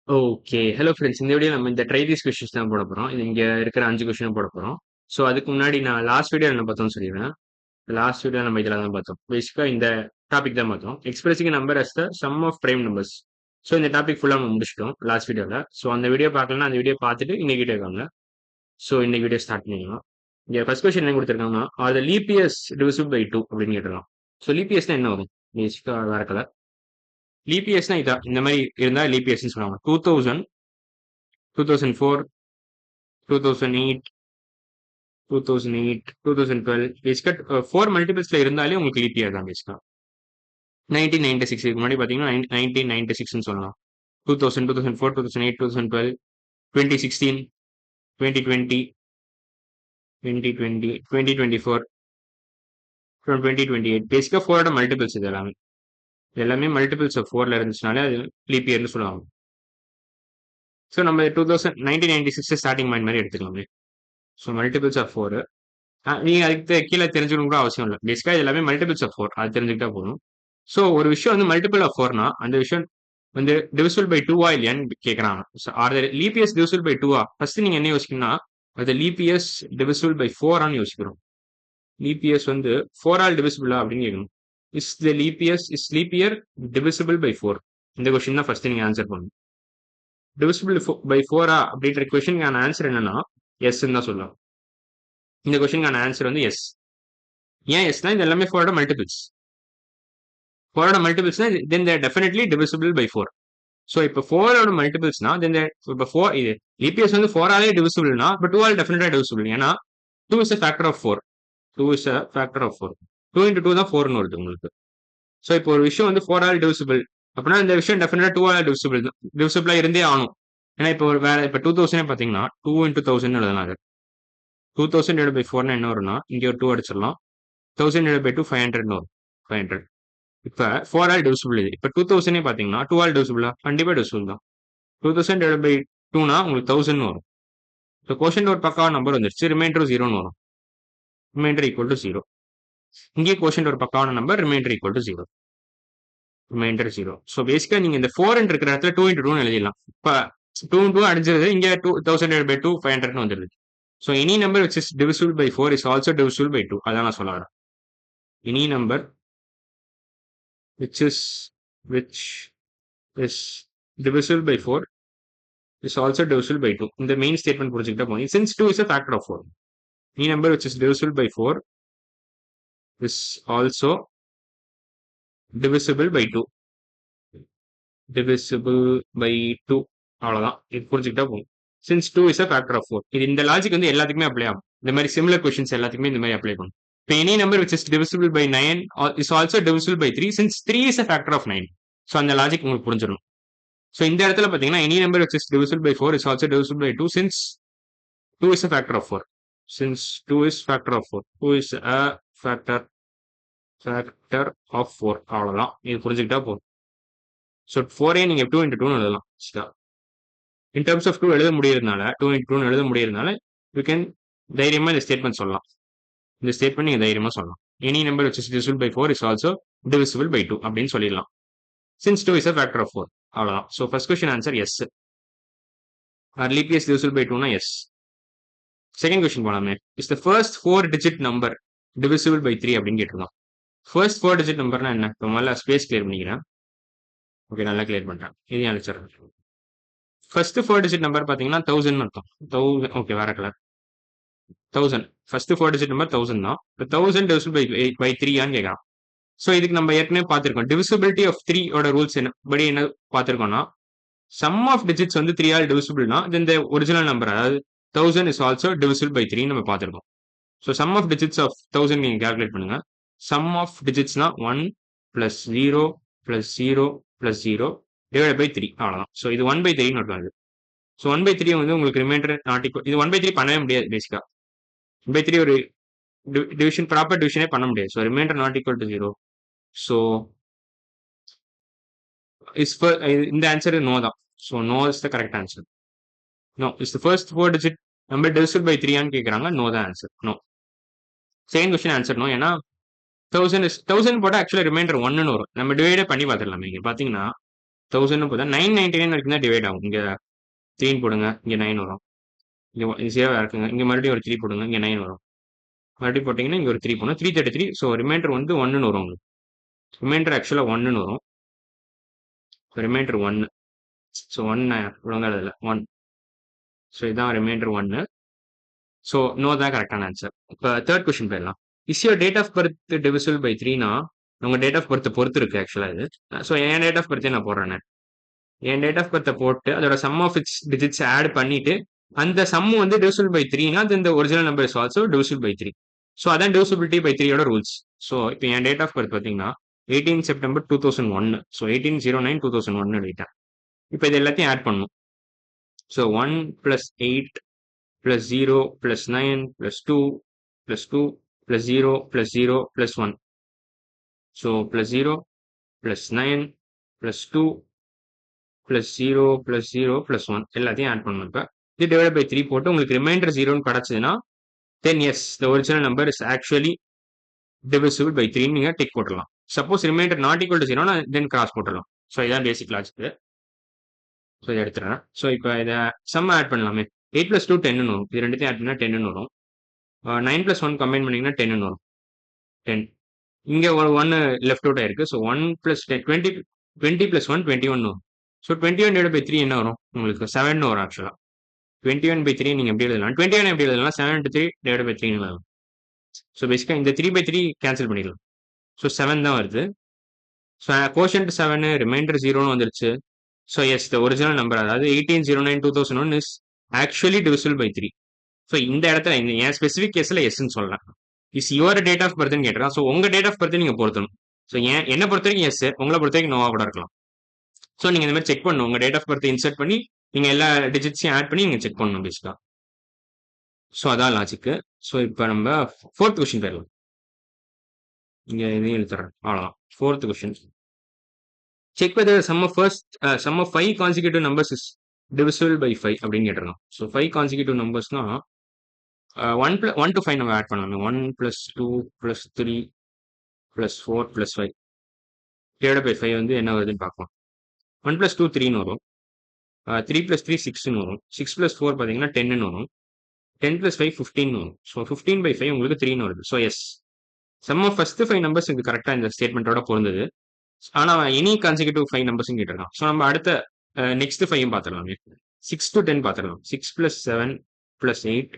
Okay. Hello friends. இந்த வீடியோல நம்ம இந்த ட்ரை தீஸ் கொஸ்டின்ஸ் தான் போட போறோம். இது இங்க இருக்கிற 5 கொஸ்டினும் போட போறோம். ஸோ அதுக்கு முன்னாடி நான் லாஸ்ட் வீடியோல என்ன பார்த்தோம்னு சொல்லிடுறேன். லாஸ்ட் வீடியோல நம்ம இதில தான் பார்த்தோம். பேசிக்கா இந்த டாபிக் தான் பார்த்தோம். Expressing a number as the sum of prime numbers. So இந்த டாபிக் ஃபுல்லா நம்ம முடிச்சுட்டோம் லாஸ்ட் வீடியோல. ஸோ அந்த வீடியோ பார்க்கலன்னா அந்த வீடியோ பார்த்துட்டு இன்னைக்கு வீடியோ வாங்க. ஸோ இன்னைக்கு வீடியோ ஸ்டார்ட் பண்ணிடலாம். இங்க ஃபர்ஸ்ட் கொஸ்டின் என்ன கொடுத்துருக்காங்கன்னா, are the leap years divisible by 2 அப்படின்னு கேட்டிருக்கான். ஸோ லீப் இயர்ஸ்னா என்ன வரும்? பேசிக்கா வேற கலர். லீப் இயர்ஸ்னா இதான். இந்த மாதிரி இருந்தா லீப் இயர்ஸ்னு சொல்லுவாங்க. 2000, 2004, 2008, 2008, 2012 பேசிக்கா 4 மல்டிபிள்ஸ்ல இருந்தாலே உங்களுக்கு லீப் இயர் தான் பேசிக்கா. 1996 இதுக்கு முன்னாடி பாத்தீங்கன்னா 1996 சொல்லலாம். 2000, 2004, 2008, 2012, 2016, 2020, 2020, 2024, 2028 பேசிக்கா 4ஓட மல்டிபிள்ஸ் இது எல்லாமே. எல்லாமே மல்டிபிள்ஸ் ஆஃப் 4ல இருந்துச்சுனாலே அது லீப் இயர்னு சொல்லுவாங்க. ஸோ நம்ம 1996 ஸ்டார்டிங் பாயிண்ட் மாதிரி எடுத்துக்கலாமே. So multiples of 4. நீங்க அதுக்கு கீழே தெரிஞ்சுக்கணும் கூட அவசியம் இல்லை. பேசிக்கா இது எல்லாமே மல்டிபிள்ஸ் ஆஃப் 4 அது தெரிஞ்சுக்கிட்டா போதும். ஸோ ஒரு விஷயம் வந்து மல்டிபிள் ஆஃப் 4னா அந்த விஷயம் வந்து டிவிசிபிள் பை 2வா இல்லையான்னு கேட்கறாங்க. Are leap years divisible by 2வா? ஃபர்ஸ்ட் நீங்க என்ன யோசிக்கணும்னா அது லீப் இயர்ஸ் டிவிசிபிள் பை 4ஆன்னு யோசிக்கிறோம். லீப் இயர்ஸ் வந்து 4 ஆல் டிவிசிபிளா அப்படின்னு கேட்கணும். Is leap year divisible by 4? இந்த கொஸ்டின் தான் ஃபர்ஸ்ட் நீங்க ஆன்சர் பண்ணணும். டிவிசிபிள் பை 4ஆ அப்படின்ற கொஸ்டினுக்கான ஆன்சர் என்னன்னா எஸ் தான் சொல்லலாம். இந்த கொஸ்டினுக்கான ஆன்சர் வந்து எஸ். ஏன் எஸ்னா இது எல்லாமே 4ஓட மல்டிபிள்ஸ். 4ஓட மல்டிபிள்ஸ்னா then there definitely divisible by 4. So இப்போ 4ஓட மல்டிபிள்ஸ்னா தென் இப்போ 4 இது இபிஎஸ் வந்து 4ஆலே டிவிசிபிள்னா இப்போ 2 ஆல் டெஃபினட்டா டிவிசிபிள். ஏன்னா 2 is a factor of 4. 2 is a factor of 4. 2 into 2 தான் 4னு வருது உங்களுக்கு. ஸோ இப்போ ஒரு விஷயம் வந்து 4 ஆல் டிவிசிபிள் அப்படின்னா இந்த விஷயம் டெஃபினட்டா 2 ஆல் டிவிசிபிளா இருந்தே ஆகணும். ஏன்னா இப்போ வேற இப்போ 2000 பார்த்தீங்கன்னா 2 இன்டு 1000 எழுதலாம். 2000 டிவைட் பை 4 என்ன வரும்னா இங்க ஒரு 2 அடிச்சிடலாம். 1000 டிவைட் பை 2 500 வரும். 500. இப்ப 4 ஆல் டிவிசிபிள் இது. இப்ப 2000 பாத்தீங்கன்னா 2 ஆல் டிவிசிபிளா? கண்டிப்பா டிவிசிபிள் தான். 2000 டிவைட் பை 2னா உங்களுக்கு 1000 வரும். இப்போ கோஷன் ஒரு பக்காவா நம்பர் வந்துருச்சு. ரிமைண்டர் 0ன்னு வரும். Remainder equal to 0. இங்கே கோஷன் ஒரு பக்காவான number remainder equal to 0. Remainder 0. So பேசிக்கா நீங்க இந்த 4 இருக்கிற இடத்துல 2 இன்டு 2 எழுதிடலாம். இப்ப 2 2 அடிஞ்சது இங்க 2000 டிவைட் பை 2 500 வந்துருது. So any number which is divisible by 4 is also divisible by 2. அதான் நான் சொல்ல வரேன். Any number which is divisible by 4 is also divisible by 2. இந்த மெயின் ஸ்டேட்மெண்ட் புரிஞ்சுக்கிட்டா போதும். Since 2 is a factor of 4. Any number which is divisible by 4 is also divisible by 2. Divisible by 2. அவ்வளவுதான். இது புரிஞ்சுக்கிட்டா போதும். Since 2 is a factor of 4. இது இந்த logic வந்து எல்லாத்துக்குமே அப்ளை ஆகும். இந்த மாதிரி சிமிலர் கொஸ்டின்ஸ் எல்லாத்துக்குமே இந்த மாதிரி அப்ளை பண்ணும். இப்போ any number which is divisible by 9 is also divisible by 3 since 3 is a factor of 9. So அந்த லாஜிக் உங்களுக்கு புரிஞ்சிடும். ஸோ இந்த இடத்துல பார்த்தீங்கன்னா any number which is divisible by 4 is also divisible by 2 since 2 is a factor of 4. Since 2 is factor of 4. 2 is a factor of 4. அவ்வளோதான். இது புரிஞ்சுக்கிட்டா போதும். ஸோ 4 நீங்க 2 into 2 எழுதலாம். இன் டர்ம்ஸ் ஆஃப் 2 எழுத முடியறதுனால 2 into 2 எழுத முடியறதுனால யூ கேன் தைரியமா இந்த ஸ்டேட்மெண்ட் சொல்லலாம். இந்த ஸ்டேட்மெண்ட் நீங்க தைரியமா சொல்லலாம். Any number which is divisible by 4 is also divisible by 2 அப்படின்னு சொல்லிடலாம். Since 2 is a factor of 4. அவ்வளோதான். So first question answer yes. Are leap years divisible by 2னா எஸ். செகண்ட் கொஸ்டின் போலாமே. Is the first 4 digit number divisible by 3 அப்படின்னு கேட்டிருக்கோம். First 4 digit நம்பர்னா என்ன? இப்போ முதல்ல ஸ்பேஸ் கிளியர் பண்ணிக்கிறேன். ஓகே, நல்லா கிளியர் பண்ணிட்டேன். இதையும் அழிச்சிடுறேன். ஃபர்ஸ்ட் 4 டிஜிட் நம்பர் பார்த்தீங்கன்னா 1000 அர்த்தம். 1000. ஓகே, வேற கலர். 1000. ஃபர்ஸ்ட் 4 டிஜிட் நம்பர் 1000 தான். இப்போ 1000 divisible by 3ஆன்னு கேட்கறான். ஸோ இதுக்கு நம்ம ஏற்கனவே பார்த்திருக்கோம். டிவிசிபிலிட்டி ஆஃப் 3 ஓட ரூல்ஸ் படி என்ன பார்த்திருக்கோம்னா சம் ஆஃப் டிஜிட்ஸ் வந்து 3 ஆல் டிவிசிபிள்னா இந்த ஒரிஜினல் நம்பர் அதாவது 1000 இஸ் ஆல்சோ டிவிசிபிள் பை 3 நம்ம பார்த்திருக்கோம். So sum of digits of 1000 நீங்க கால்குலேட் பண்ணுங்க. சம் ஆஃப் டிஜிட்ஸ்னா 1 plus 0 plus 0 plus 0 divide by 3 அவ்வளோதான். ஸோ இது 1 பை 3 வருது. ஸோ 1 பை 3 வந்து உங்களுக்கு ரிமைண்டர் நாட் ஈக்குவல். இது 1 பை 3 பண்ணவே முடியாது பேசிக்கா. 1 பை 3 ஒரு டிவிஷன் ப்ராப்பர் டிவிஷனே பண்ண முடியாது. So remainder not equal to 0. So இந்த ஆன்சர் நோ தான். So no is the correct answer. No is the first 4 digit number divisible by 3ஆன்னு கேட்குறாங்க. நோ தான் answer. No. Second question answer no. ஏன்னா 1000 போட்டால் ஆக்சுவலாக ரிமைண்டர் 1ன்னு வரும். நம்ம டிவைடே பண்ணி பார்த்துடலாம். இங்கே பார்த்தீங்கன்னா 1000 போதா 999 வரைக்கும் தான் டிவைட் ஆகும். இங்க 3 போடுங்க, இங்க 9 வரும். இங்க 0 இருக்குங்க, இங்க மறுபடியும் ஒரு 3 போடுங்க, இங்க 9 வரும். மறுபடியும் போட்டீங்கன்னா இங்க ஒரு 3 போடணும், 333. ஸோ ரிமைண்டர் வந்து 1ன்னு வரும் உங்களுக்கு. ரிமைண்டர் ஆக்சுவலா 1ன்னு வரும். ரிமைண்டர் 1. ஸோ 1 ஒழுங்கா எழுதல 1. ஸோ இதான் ரிமைண்டர் 1. ஸோ நோ தான் கரெக்டான ஆன்சர். இப்போ தேர்ட் கொஸ்டின் போயிடலாம். Is your date of birth divisible by 3னா உங்க டேட் ஆஃப் பர்த் பொறுத்து இருக்கு ஆக்சுவலா இது. ஸோ என் டேட் ஆஃப் பர்த்தே நான் போடுறேன். என் டேட் ஆஃப் பர்த்தை போட்டு அதோட sum of its digits add பண்ணிட்டு அந்த சம் வந்து டிவிசிபிள் பை 3னா அது இந்த original number is also divisible by 3. So அதான் டிவிசிபிலிட்டி பை 3யோட ரூல்ஸ். ஸோ இப்போ என் டேட் ஆஃப் பர்த் பார்த்தீங்கன்னா 18 செப்டம்பர் 2001. ஸோ 18/09/2001 எழுதிட்டேன். இப்போ இது எல்லாத்தையும் ஆட் பண்ணும். ஸோ 1 + 8 + 0 + 9 + 2 + 2 + 0 + 0 + 1. ஸோ +0 + 9 + 2 + 0 + 0 + 1 எல்லாத்தையும் ஆட் பண்ணணும். இப்போ இது டிவைட் பை 3 போட்டு உங்களுக்கு ரிமைண்டர் 0ன்னு கிடைச்சதுன்னா then yes the original number is actually divisible by 3 நீங்க டிக் போட்டுடலாம். Suppose reminder not equal to 0னா தென் கிராஸ் போட்டுடலாம். ஸோ இதான் பேசிக் லாஜிக். ஸோ இதை எடுத்துறேன். ஸோ இப்போ இதை சம் ஆட் பண்ணலாமே. 8 + 2 10ன்னு வரும். இது ரெண்டுத்தையும் ஆட் பண்ணால் 10ன்னு வரும். 9 + 1 கம்பைன் பண்ணீங்கன்னா 10ன்னு வரும். 10. இங்க ஒரு 1 லெஃப்ட் அவுட் ஆயிருக்கு. ஸோ 1 + 10 20 + 1 21 வரும். ஸோ 21 டிவைட் பை 3 என்ன வரும் உங்களுக்கு 7ன்னு வரும் ஆக்சுவலா. 21/3 நீங்க எப்படி எழுதலாம்? 21 எப்படி எழுதலாம்? 7 × 3 டிவைட் பை 3 வரும். ஸோ பேசிக்கா இந்த 3/3 கேன்சல் பண்ணிடலாம். ஸோ 7 தான் வருது. ஸோ கோஷன்ட் 7 ரிமைண்டர் 0ன்னு வந்துருச்சு. So yes the original number அதாவது 18/09/2001 is actually divisible by 3. So இந்த இடத்துல என் ஸ்பெசிஃபிக் கேஸ்ல எஸ்ன்னு சொல்லலாம். இஸ் யுவர் டேட் ஆஃப் பர்த்னு கேட்டிருக்கான். ஸோ உங்க டேட் ஆஃப் பர்த் நீங்க பொருத்தணும். ஸோ என்ன பொறுத்த வரைக்கும் எஸ், உங்களை பொறுத்த வரைக்கும் நோவா கூட இருக்கலாம். ஸோ நீங்க இந்த மாதிரி செக் பண்ணணும். உங்க டேட் ஆஃப் பர்த் இன்சர்ட் பண்ணி நீங்க எல்லா டிஜிட்ஸையும் ஆட் பண்ணி நீங்க செக் பண்ணணும் பேசிக்கா. ஸோ அதான் லாஜிக்கு. ஸோ இப்போ நம்ம 4th கொஸ்டின் போயிடலாம். இங்க இதையும் எழுத்துறேன், அவ்வளோதான். 4th question. Check whether sum of 5 consecutive numbers is divisible by 5 அப்படின்னு கேட்டிருக்கோம். ஸோ 5 consecutive numbers-னா 1 to 5 நம்ம ஆட் பண்ணணும். 1 + 2 + 3 + 4 + 5 டிவைட் பை 5 வந்து என்ன வருதுன்னு பார்க்கலாம். 1 + 2 3ன்னு வரும். 3 + 3 6ன்னு வரும். 6 + 4 பார்த்தீங்கன்னா 10ன்னு வரும். 10 + 5 15ன்னு வரும். ஸோ 15/5 உங்களுக்கு 3ன்னு வருது. So yes sum of first 5 numbers இது கரெக்டாக இந்த ஸ்டேட்மெண்ட்டோட பொருந்தது. ஆனால் எனி கான்சிக்யூட்டிவ் 5 நம்பர்ஸும் கேட்டிருக்கான். ஸோ நம்ம அடுத்த நெக்ஸ்ட் 5 பார்த்துடலாமே. 6 to 10 பார்த்துடலாம். 6 + 7 + 8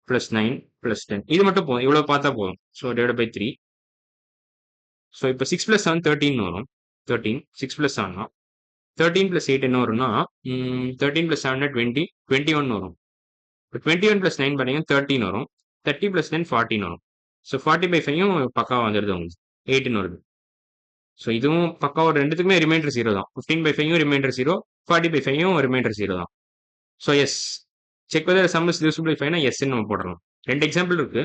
+ 9 + 10 இது மட்டும் போதும். இவ்வளோ பார்த்தா போதும். So divide by 3. ஸோ இப்போ 6 + 7 13 வரும். 13 6 + 7 தான். 13 + 8 என்ன வரும்னா 13 + 7 20 21 வரும். இப்போ 21 + 9 பார்த்தீங்கன்னா 13 வரும். 30 + 10 14 வரும். ஸோ 40/5யும் பக்காவாக வந்துடுது உங்களுக்கு. 8ன்னு வருது. ஸோ இதுவும் பக்காவோட ரெண்டுத்துக்குமே ரிமைண்டர் 0 தான். 15/5யும் ரிமைண்டர் 0, 40/5யும் ரிமைண்டர் 0 தான். So yes check whether sum is divisible by 5னா எஸ்ன்னு நம்ம போடலாம். 2 எக்ஸாம்பிள் இருக்கு.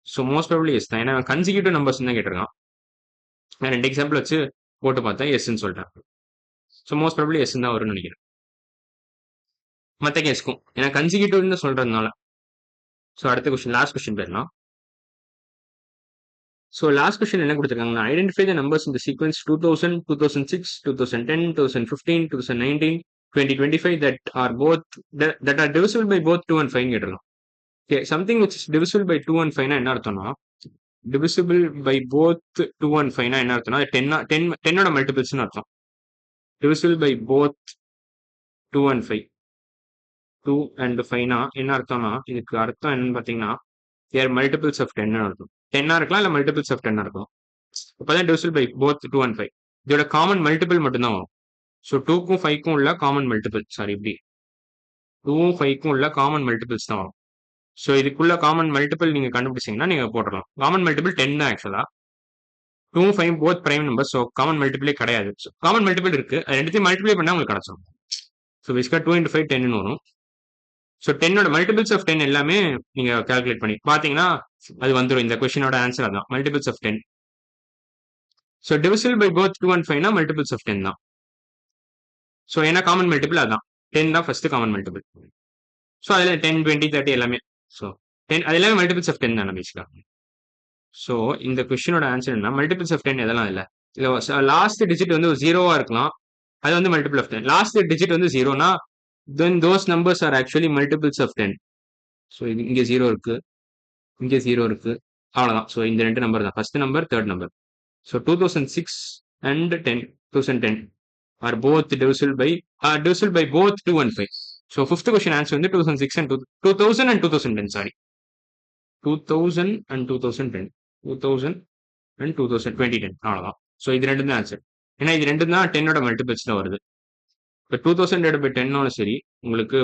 ஸோ மோஸ்ட் ப்ராபபிலி எஸ் தான். ஏன்னா கன்சிக்யூட்டிவ் நம்பர்ஸ் தான் கேட்டிருக்கான். நான் 2 எக்ஸாம்பிள் வச்சு போட்டு பார்த்தேன், எஸ்ன்னு சொல்லிட்டேன். ஸோ மோஸ்ட் ப்ராபபிலி எஸ்ன்னு தான் வரும்னு நினைக்கிறேன். மற்ற கேஸ்க்கும் ஏன்னா கன்சிக்யூட்டிவ்னு சொல்றதுனால. ஸோ அடுத்த கொஸ்டின், லாஸ்ட் கொஸ்டின் போயிடலாம். ஸோ லாஸ்ட் கொஸ்டின் என்ன கொடுத்துருக்காங்கன்னா ஐடென்டிஃபை த நம்பர்ஸ் இந்த sequence 2000, 2006, 2010, 2015, 2019, 2025 that are divisible by both 2 and 5 கேட்டிருக்கோம். Okay, something which is divisible by 2 and 5னா என்ன அர்த்தம்னா divisible by both 2 and 5னா என்ன அர்த்தம்னா 10ஓட மல்டிபிள்ஸ்னு அர்த்தம். divisible by both 2 and 5, 2 and 5னா என்ன அர்த்தம்னா இதுக்கு அர்த்தம் என்னன்னு பார்த்தீங்கன்னா தேர் மல்டிபிள்ஸ் ஆஃப் 10ன்னு அர்த்தம். 10 இருக்கலாம் இல்லை மல்டிபிள்ஸ் ஆஃப் 10 இருக்கும். இப்போதான் divisible by both 2 and 5. இதோட காமன் மல்டிபிள் மட்டும்தான் வரும். ஸோ 2க்கும் 5க்கும் உள்ள காமன் மல்டிபிள், சாரி இப்படி 2ம் 5க்கும் உள்ள காமன் மல்டிபிள்ஸ் தான் வரும். ஸோ இதுக்குள்ள காமன் மல்டிபிள் நீங்க கண்டுபிடிச்சீங்கன்னா நீங்க போட்டுடலாம். காமன் மல்டிபிள் 10 தான் ஆக்சுவலா. 2, 5 both prime number. So common multiplay கிடையாது. ஸோ காமன் மல்டிபிள் இருக்கு, அது ரெண்டுத்தையும் மல்டிப்ளை பண்ணா உங்களுக்கு கிடைச்சிடும். ஸோ பேசிக்கா 2 × 5 10ன்னு வரும். ஸோ 10ஓட மல்டிபிள்ஸ் ஆஃப் 10 எல்லாமே நீங்க கால்குலேட் பண்ணி பார்த்தீங்கன்னா அது வந்துடும். இந்த கொஸ்டினோட ஆன்சர் அதான், multiples of 10. So divisible by both 2 and 5னா மல்டிபிள்ஸ் ஆஃப் 10 தான். ஸோ ஏன்னா காமன் மல்டிபிள் அதான் 10 தான் ஃபர்ஸ்ட் காமன் மல்டிபிள். ஸோ அதில் 10, 20, 30 எல்லாமே. ஸோ 10 அது எல்லாமே மல்டிபிள்ஸ் ஆஃப் 10 தானே பேசிக்கா. ஸோ இந்த கொஸ்டினோட ஆன்சர் என்ன, மல்டிபிள்ஸ் ஆஃப் 10 எதெல்லாம் இல்லை. இதில் லாஸ்ட் டிஜிட் வந்து ஒரு 0வா இருக்கலாம், அது வந்து மல்டிபிள் ஆஃப் 10. லாஸ்ட் டிஜிட் வந்து ஜீரோனா then those numbers are actually multiples of 10. So இது இங்கே ஜீரோ இருக்கு, இங்கே ஜீரோ இருக்கு, அவ்வளோதான். ஸோ இந்த ரெண்டு நம்பர் தான், first number third number. So 2006 and 2010 are both divisible by both 2 and 5. So fifth question answer வந்து 2006 and 2000 and 2010, sorry, 2000 and 2010, 2000 and 2010 அவ்வளோதான். ஸோ இது ரெண்டு தான் ஆன்சர். ஏன்னா இது ரெண்டு தான் 10ஓட மல்டிபிள்ஸ்ல வருது. இப்போ 2000 divided by 10 சரி உங்களுக்கு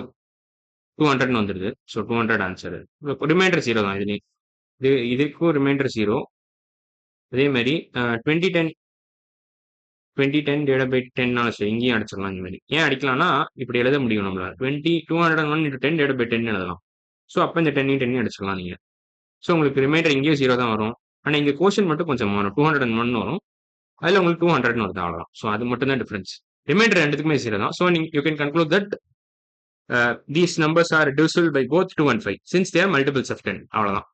200 வந்துடுது. So 200 answer. ரிமைண்டர் ஜீரோ தான் இதுக்கும் ரிமைண்டர் ஜீரோ. அதே மாதிரி 2010 divided by 10 சரி இங்கேயும் அடிச்சிடலாம். இந்த மாதிரி ஏன் அடிக்கலாம்னா இப்படி எழுத முடியும் நம்மளால 201 into 10 divided by 10 எழுதலாம். ஸோ அப்போ இந்த 10 அடிச்சிடலாம் நீங்க. ஸோ உங்களுக்கு ரிமைண்டர் இங்கேயும் ஜீரோ தான் வரும். ஆனால் இங்கே கோஷன் மட்டும் கொஞ்சம் மாறும், 201 வரும், அதில் உங்களுக்கு 200 வருது, அவ்வளோதான். ஸோ அது மட்டும் தான் டிஃபரன்ஸ். ரிமைண்டர் ரெண்டுக்குமே ஜீரோ தான். So you can conclude that these numbers are divisible by both 2 and 5 since they are multiples of 10. அவ்வளோதான்.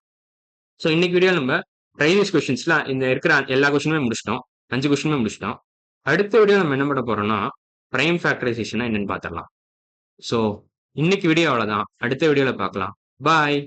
ஸோ இன்னைக்கு வீடியோ நம்ம ப்ரைவேஸ் கொஸ்டின்ஸ்லாம் இந்த இருக்கிற எல்லா கொஸ்டினுமே முடிச்சிட்டோம், 5 கொஸ்டினுமே முடிச்சிட்டோம். அடுத்த வீடியோ நம்ம என்ன பண்ண போறோம்னா பிரைம் ஃபேக்டரைசேஷன் என்னன்னு பார்த்துடலாம். ஸோ இன்னைக்கு வீடியோ அவ்வளோதான், அடுத்த வீடியோவில் பார்க்கலாம். பாய்.